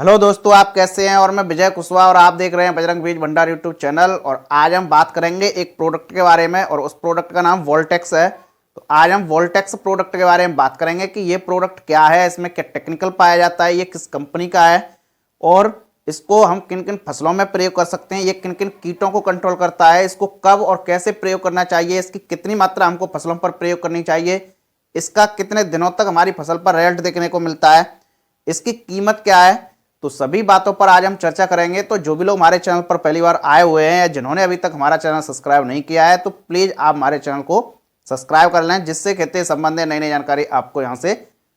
Hello दोस्तों, आप कैसे हैं। और मैं विजय कुशवाहा और आप देख रहे हैं बजरंग बीज भंडार यूट्यूब चैनल। और आज हम बात करेंगे एक प्रोडक्ट के बारे में और उस प्रोडक्ट का नाम वोल्टेक्स है। तो आज हम वोल्टेक्स प्रोडक्ट के बारे में बात करेंगे कि ये प्रोडक्ट क्या है, इसमें क्या टेक्निकल पाया जाता है, ये किस कंपनी का है और इसको हम किन किन फसलों में प्रयोग कर सकते हैं, ये किन किन कीटों को कंट्रोल करता है, इसको कब और कैसे प्रयोग करना चाहिए, इसकी कितनी मात्रा हमको फसलों पर प्रयोग करनी चाहिए, इसका कितने दिनों तक हमारी फसल पर रिजल्ट देखने को मिलता है, इसकी कीमत क्या है। तो सभी बातों पर आज हम चर्चा करेंगे। तो जो भी लोग हमारे चैनल पर पहली बार आए हुए हैं या जिन्होंने अभी तक हमारा चैनल सब्सक्राइब नहीं किया है तो प्लीज आप हमारे चैनल को सब्सक्राइब कर लें, जिससे खेती संबंधी नई नई जानकारी आपको यहाँ से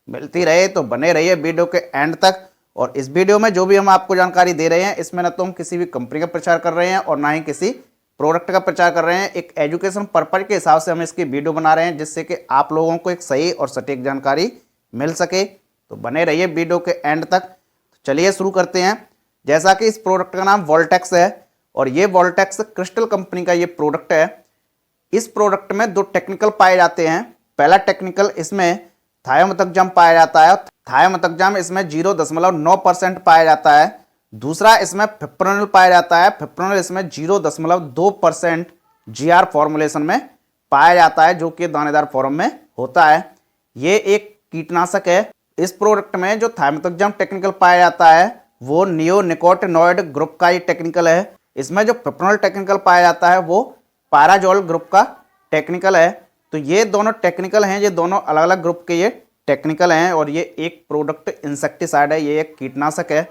मिलती रहे। तो बने रहिए वीडियो के एंड तक। और इस वीडियो में जो भी हम आपको जानकारी दे रहे हैं, इसमें न तो हम किसी भी कंपनी का प्रचार कर रहे हैं और ना ही किसी प्रोडक्ट का प्रचार कर रहे हैं। एक एजुकेशन पर्पज के हिसाब से हम इसकी वीडियो बना रहे हैं, जिससे कि आप लोगों को एक सही और सटीक जानकारी मिल सके। तो बने रहिए वीडियो के एंड तक। चलिए शुरू करते हैं। जैसा कि इस प्रोडक्ट का नाम वोल्टेक्स है और ये वोल्टेक्स क्रिस्टल कंपनी का ये प्रोडक्ट है। इस प्रोडक्ट में दो टेक्निकल पाए जाते हैं। पहला टेक्निकल, इसमें थायोमेथक्सम पाया जाता है। थायोमेथक्सम इसमें 0.9% पाया जाता है। दूसरा इसमें फिप्रोनिल पाया जाता है। फिप्रोनिल इसमें 0.2% जीआर फॉर्मुलेशन में पाया जाता है, जो कि दानेदार फॉर्म में होता है। ये एक कीटनाशक है। इस प्रोडक्ट में जो थायोमेथक्सम टेक्निकल पाया जाता है वो नियोनिकोटिनॉइड ग्रुप का ये टेक्निकल है। इसमें जो फिप्रोनिल टेक्निकल पाया जाता है वो पाराजोल ग्रुप का टेक्निकल है। तो ये दोनों टेक्निकल हैं, ये दोनों अलग अलग ग्रुप के ये टेक्निकल हैं। और ये एक प्रोडक्ट इंसेक्टिसाइड है, ये एक कीटनाशक है।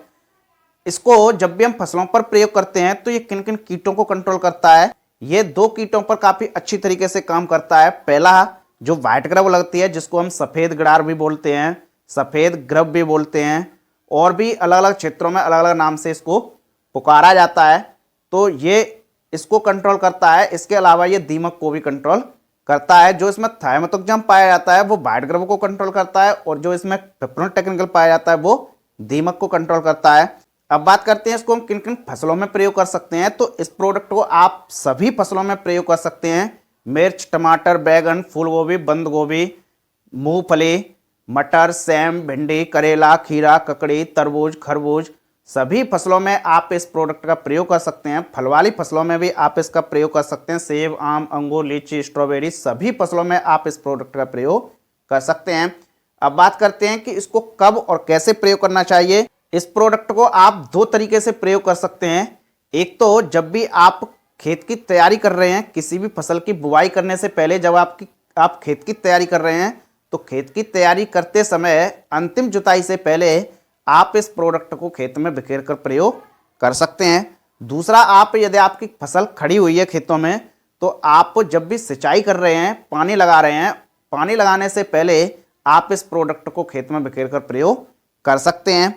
इसको जब भी हम फसलों पर प्रयोग करते हैं तो ये किन किन कीटों को कंट्रोल करता है। ये दो कीटों पर काफी अच्छी तरीके से काम करता है। पहला जो व्हाइट ग्रब लगती है, जिसको हम सफेद गड़ार भी बोलते हैं, सफेद ग्रब भी बोलते हैं, और भी अलग अलग क्षेत्रों में अलग अलग नाम से इसको पुकारा जाता है। तो ये इसको कंट्रोल करता है। इसके अलावा ये दीमक को भी कंट्रोल करता है। जो इसमें थायोमेथक्सम पाया जाता है वो व्हाइट ग्रब को कंट्रोल करता है और जो इसमें फिप्रोनिल टेक्निकल पाया जाता है वो दीमक को कंट्रोल करता है। अब बात करते हैं इसको हम किन किन फसलों में प्रयोग कर सकते हैं। तो इस प्रोडक्ट को आप सभी फसलों में प्रयोग कर सकते हैं। मिर्च, टमाटर, बैगन, फूल गोभी, बंद गोभी, मूंगफली, मटर, सेम, भिंडी, करेला, खीरा, ककड़ी, तरबूज, खरबूज, सभी फसलों में आप इस प्रोडक्ट का प्रयोग कर सकते हैं। फल वाली फसलों में भी आप इसका प्रयोग कर सकते हैं। सेब, आम, अंगूर, लीची, स्ट्रॉबेरी, सभी फसलों में आप इस प्रोडक्ट का प्रयोग कर सकते हैं। अब बात करते हैं कि इसको कब और कैसे प्रयोग करना चाहिए। इस प्रोडक्ट को आप दो तरीके से प्रयोग कर सकते हैं। एक तो जब भी आप खेत की तैयारी कर रहे हैं, किसी भी फसल की बुआई करने से पहले जब आप खेत की तैयारी कर रहे हैं तो खेत की तैयारी करते समय अंतिम जुताई से पहले आप इस प्रोडक्ट को खेत में बिखेर कर प्रयोग कर सकते हैं। दूसरा, आप यदि आपकी फसल खड़ी हुई है खेतों में तो आप जब भी सिंचाई कर रहे हैं, पानी लगा रहे हैं, पानी लगाने से पहले आप इस प्रोडक्ट को खेत में बिखेर कर प्रयोग कर सकते हैं।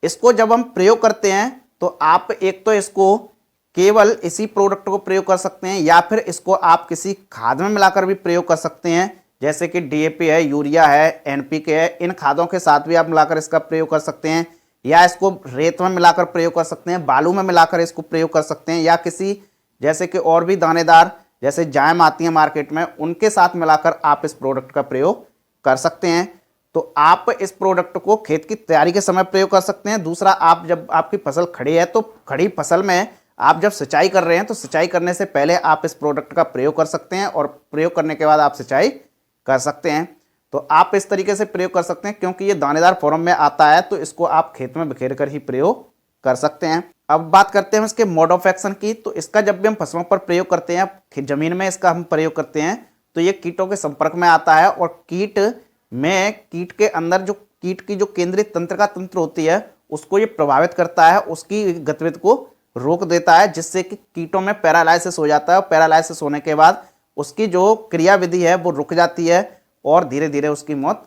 इसको जब हम प्रयोग करते हैं तो आप एक तो इसको केवल इसी प्रोडक्ट को प्रयोग कर सकते हैं या फिर इसको आप किसी खाद में मिलाकर भी प्रयोग कर सकते हैं, जैसे कि डीएपी है, यूरिया है, एनपीके है। इन खादों के साथ भी आप मिलाकर इसका प्रयोग कर सकते हैं, या इसको रेत में मिलाकर प्रयोग कर सकते हैं, बालू में मिलाकर इसको प्रयोग कर सकते हैं, या किसी जैसे कि और भी दानेदार जैसे जायम आती है मार्केट में, उनके साथ मिलाकर आप इस प्रोडक्ट का प्रयोग कर सकते हैं। तो आप इस प्रोडक्ट को खेत की तैयारी के समय प्रयोग कर सकते हैं। दूसरा, आप जब आपकी फसल खड़ी है तो खड़ी फसल में आप जब सिंचाई कर रहे हैं तो सिंचाई करने से पहले आप इस प्रोडक्ट का प्रयोग कर सकते हैं और प्रयोग करने के बाद आप सिंचाई कर सकते हैं। तो आप इस तरीके से प्रयोग कर सकते हैं। क्योंकि ये दानेदार फॉर्म में आता है तो इसको आप खेत में बिखेर कर ही प्रयोग कर सकते हैं। अब बात करते हैं इसके मोड ऑफ एक्शन की। तो इसका जब भी हम फसलों पर प्रयोग करते हैं, जमीन में इसका हम प्रयोग करते हैं, तो ये कीटों के संपर्क में आता है और कीट के अंदर जो कीट की जो केंद्रीय तंत्रिका तंत्र होती है उसको ये प्रभावित करता है, उसकी गतिविधि को रोक देता है, जिससे कि कीटों में पैरालाइसिस हो जाता है। और पैरालाइसिस होने के बाद उसकी जो क्रियाविधि है वो रुक जाती है और धीरे धीरे उसकी मौत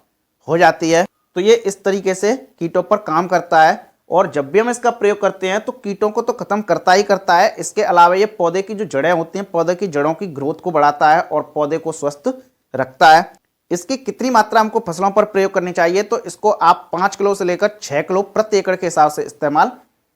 हो जाती है। तो ये इस तरीके से कीटों पर काम करता है। और जब भी हम इसका प्रयोग करते हैं तो कीटों को तो खत्म करता ही करता है, इसके अलावा ये पौधे की जो जड़ें होती हैं, पौधे की जड़ों की ग्रोथ को बढ़ाता है और पौधे को स्वस्थ रखता है। इसकी कितनी मात्रा हमको फसलों पर प्रयोग करनी चाहिए, तो इसको आप 5 किलो से लेकर 6 किलो प्रति एकड़ के हिसाब से इस्तेमाल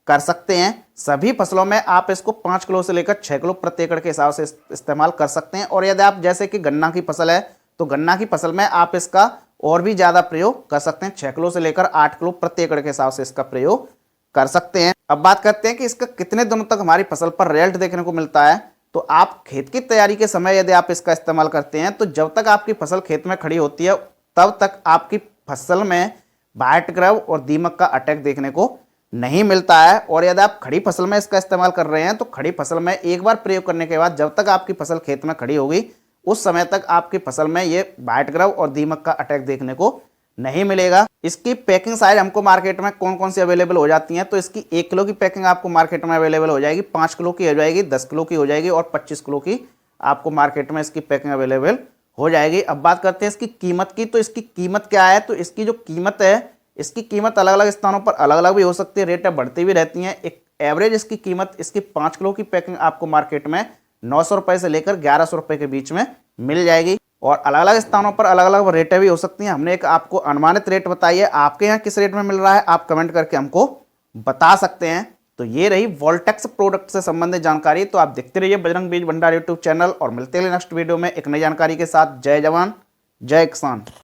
कर सकते हैं। सभी फसलों में आप इसको 5 किलो से लेकर 6 किलो प्रति एकड़ के हिसाब से इस्तेमाल कर सकते हैं। और यदि आप जैसे कि गन्ना की फसल है तो गन्ना की फसल में आप इसका और भी ज़्यादा प्रयोग कर सकते हैं। 6 किलो से लेकर 8 किलो प्रति एकड़ के हिसाब से इसका प्रयोग कर सकते हैं। अब बात करते हैं कि इसका कितने दिनों तक हमारी फसल पर रिजल्ट देखने को मिलता है। तो आप खेत की तैयारी के समय यदि आप इसका इस्तेमाल करते हैं तो जब तक आपकी फसल खेत में खड़ी होती है तब तक आपकी फसल में वाइट ग्रब और दीमक का अटैक देखने को नहीं मिलता है। और यदि आप खड़ी फसल में इसका इस्तेमाल कर रहे हैं तो खड़ी फसल में एक बार प्रयोग करने के बाद जब तक आपकी फसल खेत में खड़ी होगी उस समय तक आपकी फसल में ये वाइट ग्रब और दीमक का अटैक देखने को नहीं मिलेगा। इसकी पैकिंग साइज हमको मार्केट में कौन कौन सी अवेलेबल हो जाती हैं, तो इसकी 1 किलो की पैकिंग आपको मार्केट में अवेलेबल हो जाएगी, 5 किलो की हो जाएगी, 10 किलो की हो जाएगी और 25 किलो की आपको मार्केट में इसकी पैकिंग अवेलेबल हो जाएगी। अब बात करते हैं इसकी कीमत की। तो इसकी कीमत क्या है, तो इसकी जो कीमत है, इसकी कीमत अलग अलग स्थानों पर अलग अलग भी हो सकती है, रेटें बढ़ती भी रहती हैं। एक एवरेज इसकी कीमत, इसकी 5 किलो की पैकिंग आपको मार्केट में 900 रुपये से लेकर 1100 रुपये के बीच में मिल जाएगी। और अलग अलग स्थानों पर अलग अलग रेटें भी हो सकती हैं। हमने एक आपको अनुमानित रेट बताई है, आपके यहाँ किस रेट में मिल रहा है आप कमेंट करके हमको बता सकते हैं। तो ये रही वोल्टेक्स प्रोडक्ट से संबंधित जानकारी। तो आप देखते रहिए बजरंग बीज भंडार यूट्यूब चैनल और मिलते हैं नेक्स्ट वीडियो में एक नई जानकारी के साथ। जय जवान जय किसान।